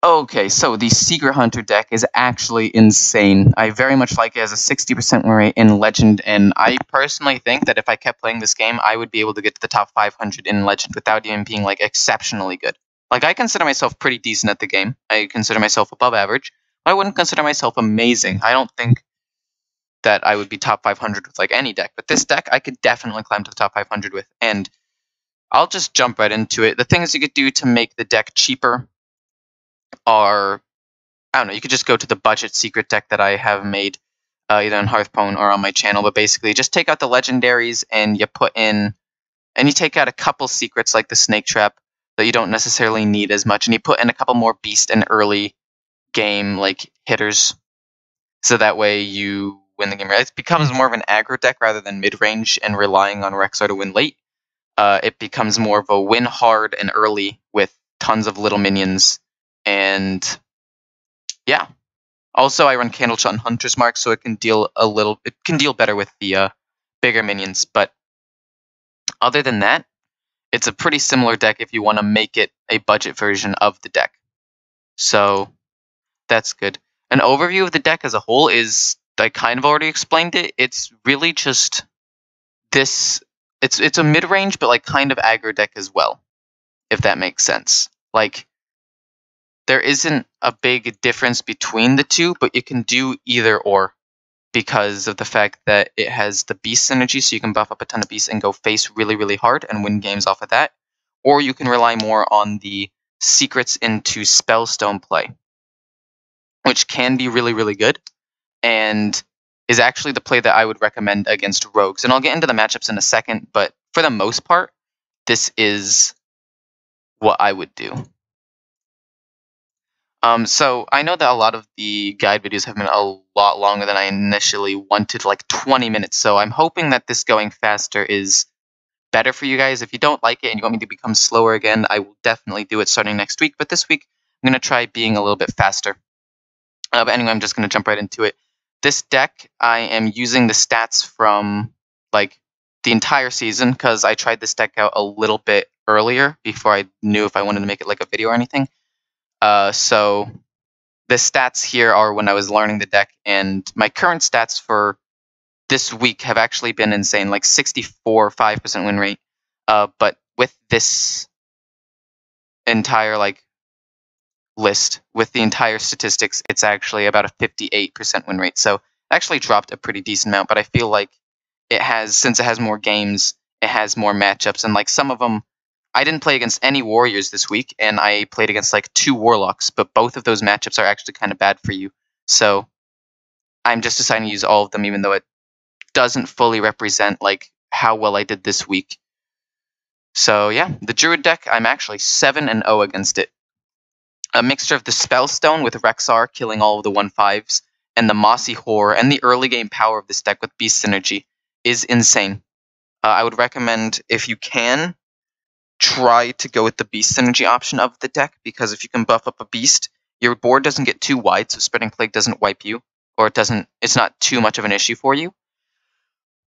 Okay, so the Secret Hunter deck is actually insane. I very much like it as a 60% win rate in Legend, and I personally think that if I kept playing this game, I would be able to get to the top 500 in Legend without even being, like, exceptionally good. Like, I consider myself pretty decent at the game. I consider myself above average, but I wouldn't consider myself amazing. I don't think that I would be top 500 with, like, any deck, but this deck I could definitely climb to the top 500 with, and I'll just jump right into it. The things you could do to make the deck cheaper are, I don't know, you could just go to the budget secret deck that I have made, either on Hearthstone or on my channel, but basically just take out the legendaries and you put in, and you take out a couple secrets like the Snake Trap that you don't necessarily need as much, and you put in a couple more beast and early game, like, hitters, so that way you win the game. It becomes more of an aggro deck rather than mid-range and relying on Rexxar to win late. It becomes more of a win hard and early with tons of little minions, and yeah. Also, I run Candleshot and Hunter's Mark, so it can deal better with the bigger minions. But other than that, it's a pretty similar deck if you want to make it a budget version of the deck. So that's good. An overview of the deck as a whole is, I kind of already explained it. It's really just this. It's a mid-range, but like kind of aggro deck as well, if that makes sense. Like, there isn't a big difference between the two, but you can do either or because of the fact that it has the beast synergy, so you can buff up a ton of beasts and go face really, really hard and win games off of that. Or you can rely more on the secrets into spellstone play, which can be really, really good, and is actually the play that I would recommend against rogues. And I'll get into the matchups in a second, but for the most part, this is what I would do. So I know that a lot of the guide videos have been a lot longer than I initially wanted, like 20 minutes. So I'm hoping that this going faster is better for you guys. If you don't like it and you want me to become slower again, I will definitely do it starting next week. But this week, I'm going to try being a little bit faster. But anyway, I'm just going to jump right into it. This deck, I am using the stats from, like, the entire season, because I tried this deck out a little bit earlier before I knew if I wanted to make it like a video or anything. So the stats here are when I was learning the deck, and my current stats for this week have actually been insane, like 64.5% win rate. But with this entire, like, list, with the entire statistics, it's actually about a 58% win rate. So it actually dropped a pretty decent amount, but I feel like it has, since it has more games, it has more matchups, and like some of them, I didn't play against any warriors this week, and I played against like 2 warlocks, but both of those matchups are actually kind of bad for you. So I'm just deciding to use all of them, even though it doesn't fully represent like how well I did this week. So yeah, the Druid deck, I'm actually 7-0 against it. A mixture of the spellstone with Rexxar killing all of the 1/5s, and the Mossy Horror, and the early game power of this deck with beast synergy is insane. I would recommend, if you can, try to go with the beast synergy option of the deck, because if you can buff up a beast, your board doesn't get too wide, so Spreading Plague doesn't wipe you, or it's not too much of an issue for you,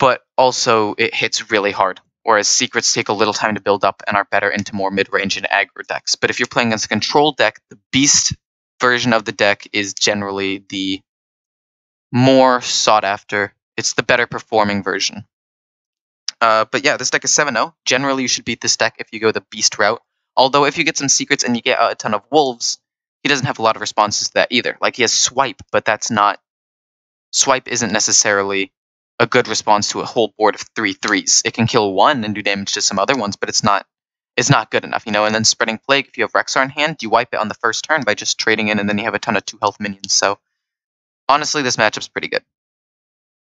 but also it hits really hard, whereas secrets take a little time to build up and are better into more mid-range and aggro decks. But if you're playing against a control deck, the beast version of the deck is generally the more sought after. It's the better performing version. But yeah, this deck is 7-0. Generally, you should beat this deck if you go the beast route. Although, if you get some secrets and you get a ton of wolves, he doesn't have a lot of responses to that either. Like, he has swipe, but that's not... Swipe isn't necessarily a good response to a whole board of 3/3s. It can kill one and do damage to some other ones, but it's not good enough, you know? And then Spreading Plague, if you have Rexxar in hand, you wipe it on the first turn by just trading in, and then you have a ton of 2 health minions. So, honestly, this matchup's pretty good.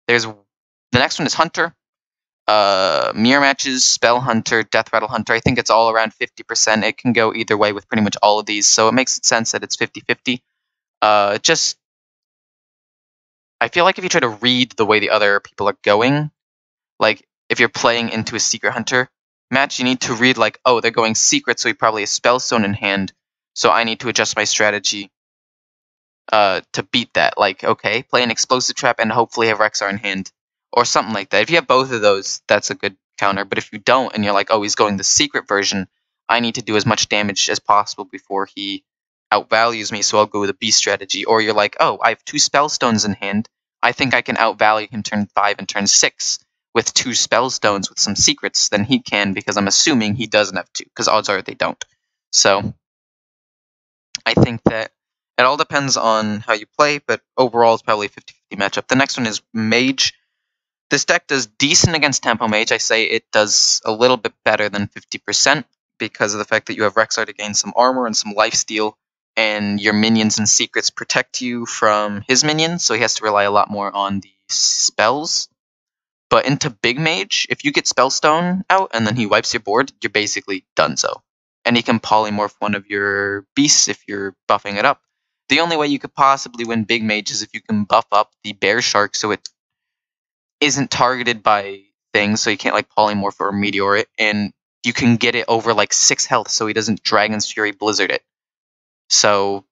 The next one is Hunter. Mirror matches, Spell Hunter, Death Rattle Hunter. I think it's all around 50%. It can go either way with pretty much all of these, so it makes sense that it's 50-50. I feel like if you try to read the way the other people are going, like, if you're playing into a Secret Hunter match, you need to read, like, oh, they're going Secret, so he probably has Spellstone in hand, so I need to adjust my strategy to beat that. Like, okay, play an Explosive Trap and hopefully have Rexxar in hand, or something like that. If you have both of those, that's a good counter. But if you don't, and you're like, oh, he's going the secret version, I need to do as much damage as possible before he outvalues me, so I'll go with a beast strategy. Or you're like, oh, I have 2 spellstones in hand. I think I can outvalue him turn 5 and turn 6 with 2 spellstones with some secrets than he can, because I'm assuming he doesn't have 2, because odds are they don't. So I think that it all depends on how you play, but overall it's probably a 50-50 matchup. The next one is Mage. This deck does decent against Tempo Mage. I say it does a little bit better than 50% because of the fact that you have Rexxar to gain some armor and some lifesteal, and your minions and secrets protect you from his minions, so he has to rely a lot more on the spells. But into Big Mage, if you get Spellstone out and then he wipes your board, you're basically donezo. And he can polymorph one of your beasts if you're buffing it up. The only way you could possibly win Big Mage is if you can buff up the Bear Shark so it isn't targeted by things, so you can't like polymorph or meteor it, and you can get it over like 6 health so he doesn't Dragon's Fury Blizzard it. So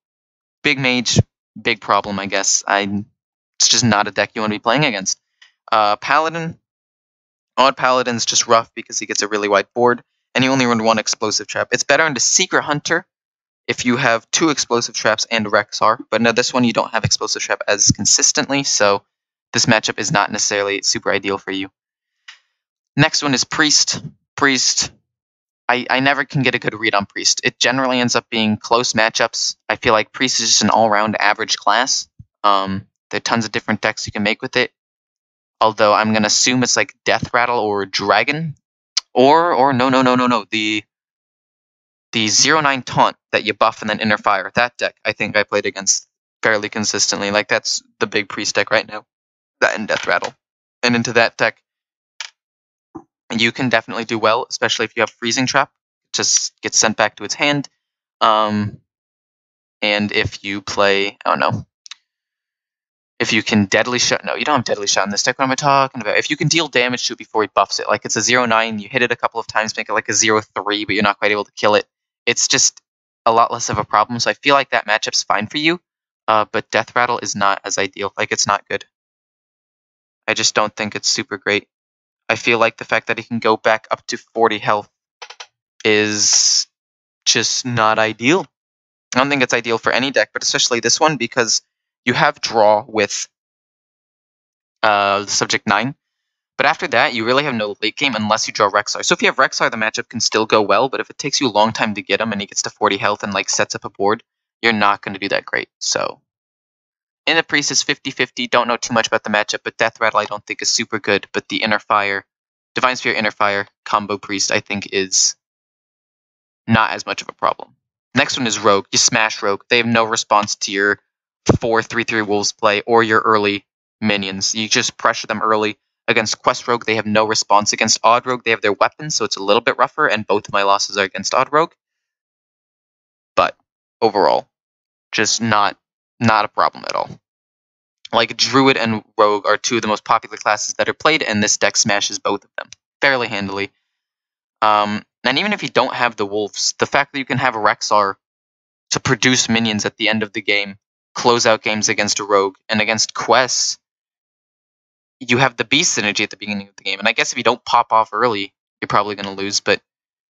Big Mage, big problem, I guess. It's just not a deck you want to be playing against. Paladin. Odd Paladin's just rough because he gets a really wide board, and you only run 1 explosive trap. It's better into Secret Hunter if you have 2 explosive traps and Rexxar, but no, this one you don't have explosive trap as consistently, so this matchup is not necessarily super ideal for you. Next one is Priest. Priest, I never can get a good read on Priest. It generally ends up being close matchups. I feel like Priest is just an all-round average class. There are tons of different decks you can make with it. Although I'm going to assume it's like Death Rattle or Dragon. Or no. The 0-9 Taunt that you buff and then Inner Fire. That deck I think I played against fairly consistently. Like, that's the big Priest deck right now. That and Death Rattle. And into that deck, you can definitely do well, especially if you have Freezing Trap. It just gets sent back to its hand. And if you play, I don't know. If you can Deadly Shot, no, you don't have Deadly Shot in this deck. What am I talking about? If you can deal damage to it before he buffs it, like it's a 0-9, you hit it a couple of times, make it like a 0-3, but you're not quite able to kill it. It's just a lot less of a problem, so I feel like that matchup's fine for you. But Death Rattle is not as ideal. Like, it's not good. I just don't think it's super great. I feel like the fact that he can go back up to 40 health is just not ideal. I don't think it's ideal for any deck, but especially this one, because you have draw with subject 9, but after that, you really have no late game unless you draw Rexxar. So if you have Rexxar, the matchup can still go well, but if it takes you a long time to get him and he gets to 40 health and like sets up a board, you're not going to do that great. So in the Priest is 50-50. Don't know too much about the matchup, but Death Rattle I don't think is super good. But the Inner Fire, Divine Sphere, Inner Fire combo Priest I think is not as much of a problem. Next one is Rogue. You smash Rogue. They have no response to your 4/3/3 Wolves play or your early minions. You just pressure them early. Against Quest Rogue, they have no response. Against Odd Rogue, they have their weapons, so it's a little bit rougher, and both of my losses are against Odd Rogue. But overall, just not a problem at all. Like, Druid and Rogue are 2 of the most popular classes that are played, and this deck smashes both of them fairly handily. And even if you don't have the Wolves, the fact that you can have a Rexxar to produce minions at the end of the game, close out games against a Rogue, and against Quests, you have the Beast synergy at the beginning of the game. And I guess if you don't pop off early, you're probably going to lose, but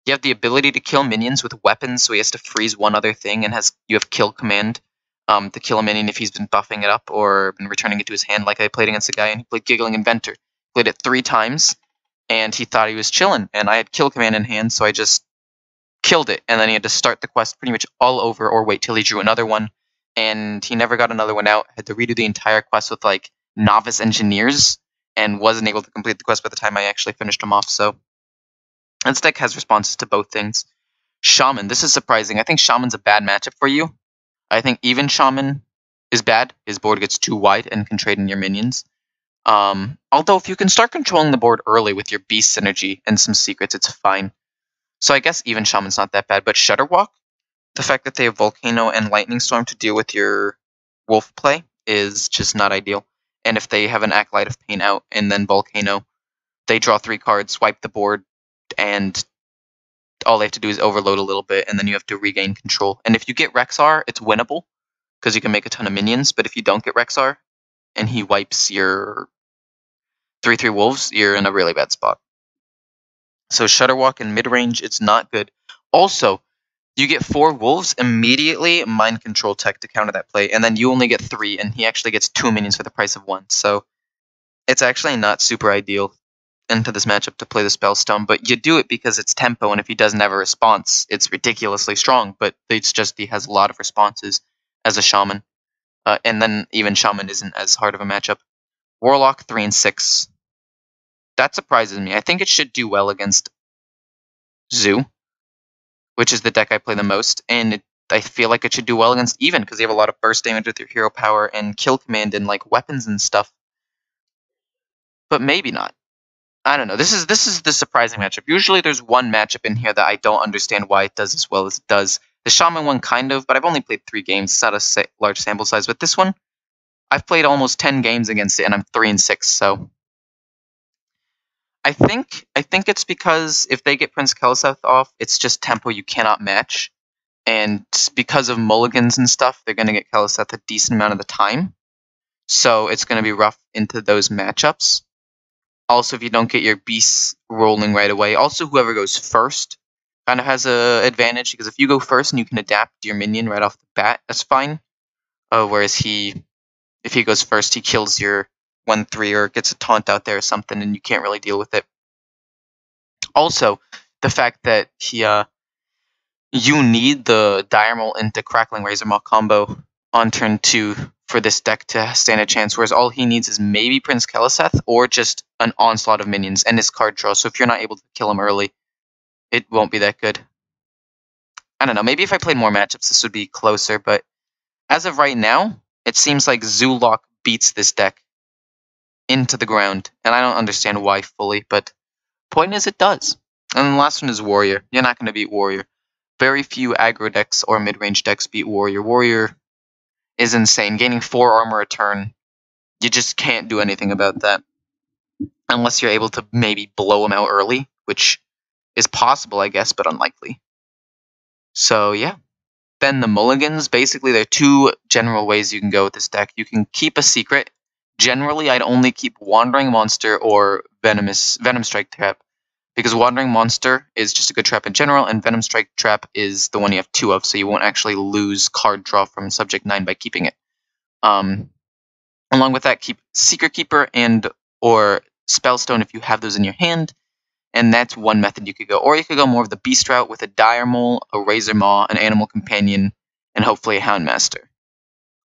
you have the ability to kill minions with weapons, so he has to freeze one other thing, and you have kill command to kill a minion if he's been buffing it up or been returning it to his hand. Like, I played against a guy and he played Giggling Inventor. Played it 3 times, and he thought he was chilling, and I had kill command in hand, so I just killed it, and then he had to start the quest pretty much all over or wait till he drew another one, and he never got another one out. Had to redo the entire quest with like novice engineers and wasn't able to complete the quest by the time I actually finished him off. So this deck has responses to both things. Shaman, this is surprising. I think Shaman's a bad matchup for you. I think even Shaman is bad. His board gets too wide and can trade in your minions. Although if you can start controlling the board early with your Beast synergy and some secrets, it's fine. So I guess even Shaman's not that bad. But Shudderwalk, the fact that they have Volcano and Lightning Storm to deal with your Wolf play is just not ideal. And if they have an Acolyte of Pain out and then Volcano, they draw 3 cards, swipe the board, and all they have to do is overload a little bit, and then you have to regain control. And if you get Rexxar, it's winnable, because you can make a ton of minions. But if you don't get Rexxar, and he wipes your 3/3 Wolves, you're in a really bad spot. So Shudderwalk in mid-range, it's not good. Also, You get 4 wolves immediately, mind control tech to counter that play, and then you only get 3, and he actually gets 2 minions for the price of 1. So it's actually not super ideal into this matchup to play the spellstone, but you do it because it's tempo, and if he doesn't have a response, it's ridiculously strong. But it's just he has a lot of responses as a shaman, and then even shaman isn't as hard of a matchup. Warlock 3 and 6. That surprises me. I think it should do well against Zoo, which is the deck I play the most, and I feel like it should do well against Even, because you have a lot of burst damage with your hero power and kill command and like weapons and stuff. But maybe not. I don't know. This is the surprising matchup. Usually there's one matchup in here that I don't understand why it does as well as it does. The Shaman one kind of, but I've only played 3 games. It's not a large sample size. But this one, I've played almost 10 games against it, and I'm 3 and 6. So I think it's because if they get Prince Keleseth off, it's just tempo you cannot match. And because of mulligans and stuff, they're going to get Keleseth a decent amount of the time. So it's going to be rough into those matchups. Also, if you don't get your beasts rolling right away. Also, whoever goes first kind of has an advantage, because if you go first and you can adapt your minion right off the bat, that's fine. Whereas if he goes first, he kills your 1/3 or gets a taunt out there or something, and you can't really deal with it. Also, the fact that you need the Diagonal into Crackling Razormaw combo on turn 2 for this deck to stand a chance, whereas all he needs is maybe Prince Keleseth or just an onslaught of minions and his card draw. So if you're not able to kill him early, it won't be that good. I don't know, maybe if I played more matchups this would be closer, but as of right now, it seems like Zoolock beats this deck into the ground, and I don't understand why fully, but point is it does. And the last one is Warrior. You're not going to beat Warrior. Very few aggro decks or mid-range decks beat Warrior. Warrior is insane. Gaining 4 armor a turn, you just can't do anything about that. Unless you're able to maybe blow him out early, which is possible, I guess, but unlikely. So, yeah. Then the mulligans, basically there are 2 general ways you can go with this deck. You can keep a secret. Generally, I'd only keep Wandering Monster or Venom Strike Trap, because Wandering Monster is just a good trap in general, and Venom Strike Trap is the one you have 2 of, so you won't actually lose card draw from Subject 9 by keeping it. Along with that, keep Secret Keeper and or Spellstone if you have those in your hand, and that's one method you could go. Or you could go more of the Beast route with a Dire Mole, a Razormaw, an Animal Companion, and hopefully a Houndmaster.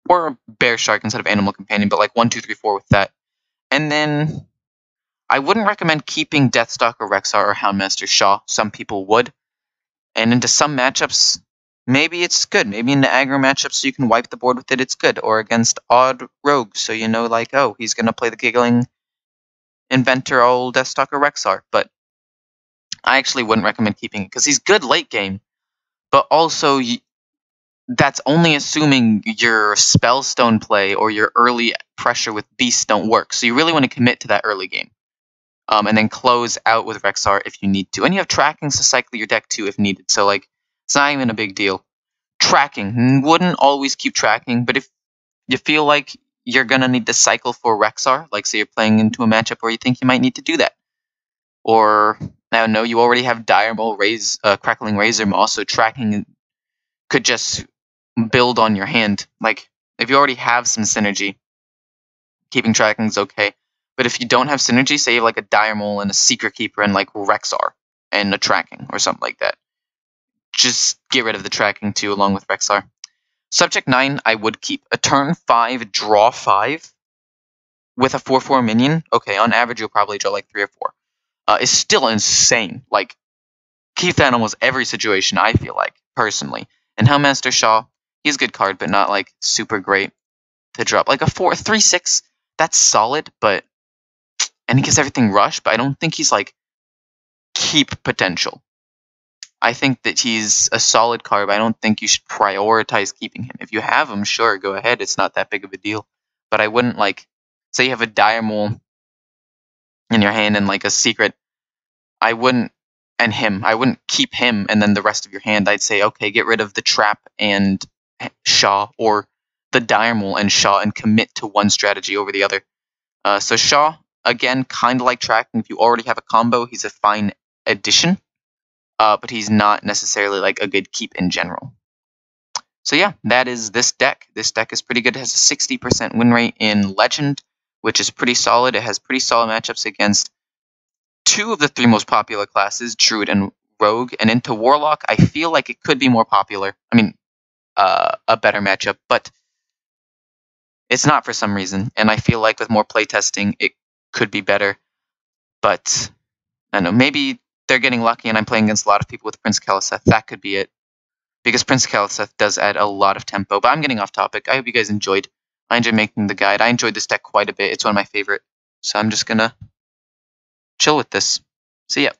Or a Bear Shark instead of Animal Companion, but like 1, 2, 3, 4 with that. And then I wouldn't recommend keeping Deathstalker Rexxar or Houndmaster Shaw. Some people would. And into some matchups, maybe it's good. Maybe into aggro matchups so you can wipe the board with it, it's good. Or against odd rogues, so you know, like, oh, he's going to play the Giggling Inventor, old Deathstalker Rexxar. But I actually wouldn't recommend keeping it, because he's good late game. But also, that's only assuming your Spellstone play or your early pressure with Beast don't work. So you really want to commit to that early game. And then close out with Rexxar if you need to. And you have trackings to cycle your deck too if needed. So, like, it's not even a big deal. Tracking. Wouldn't always keep tracking, but if you feel like you're going to need to cycle for Rexxar, like say you're playing into a matchup where you think you might need to do that. Or, I don't know, you already have Dire Mole, Crackling Razormaw, so tracking could just build on your hand. Like, if you already have some synergy, keeping tracking is okay. But if you don't have synergy, say you have like a Dire Mole and a Secret Keeper and like Rexxar and a tracking or something like that, just get rid of the tracking too along with Rexxar. Subject 9, I would keep. A turn 5, draw 5 with a 4/4 minion. Okay, on average you'll probably draw like 3 or 4. Is still insane. Like, keep that in almost every situation, I feel like, personally. And Houndmaster Shaw, he's a good card, but not like super great to drop. Like a 3/6, that's solid, but and he gets everything rushed, but I don't think he's like keep potential. I think that he's a solid card, but I don't think you should prioritize keeping him. If you have him, sure, go ahead. It's not that big of a deal. But I wouldn't, like, say you have a Dire Mole in your hand and like a Secret, I wouldn't keep him and then the rest of your hand. I'd say, okay, get rid of the Trap and Shaw, or the Dire Mole and Shaw, and commit to one strategy over the other. So Shaw, again, kind of like tracking. If you already have a combo, he's a fine addition. but he's not necessarily like a good keep in general. So yeah, that is this deck. This deck is pretty good. It has a 60% win rate in Legend, which is pretty solid. It has pretty solid matchups against 2 of the 3 most popular classes, Druid and Rogue. And into Warlock, I feel like it could be more popular. I mean, a better matchup, but it's not for some reason. And I feel like with more playtesting, it could be better. But I don't know, maybe they're getting lucky and I'm playing against a lot of people with Prince Kaliseth. That could be it. Because Prince Kaliseth does add a lot of tempo. But I'm getting off topic. I hope you guys enjoyed. I enjoyed making the guide. I enjoyed this deck quite a bit. It's one of my favorite. So I'm just going to chill with this. See ya.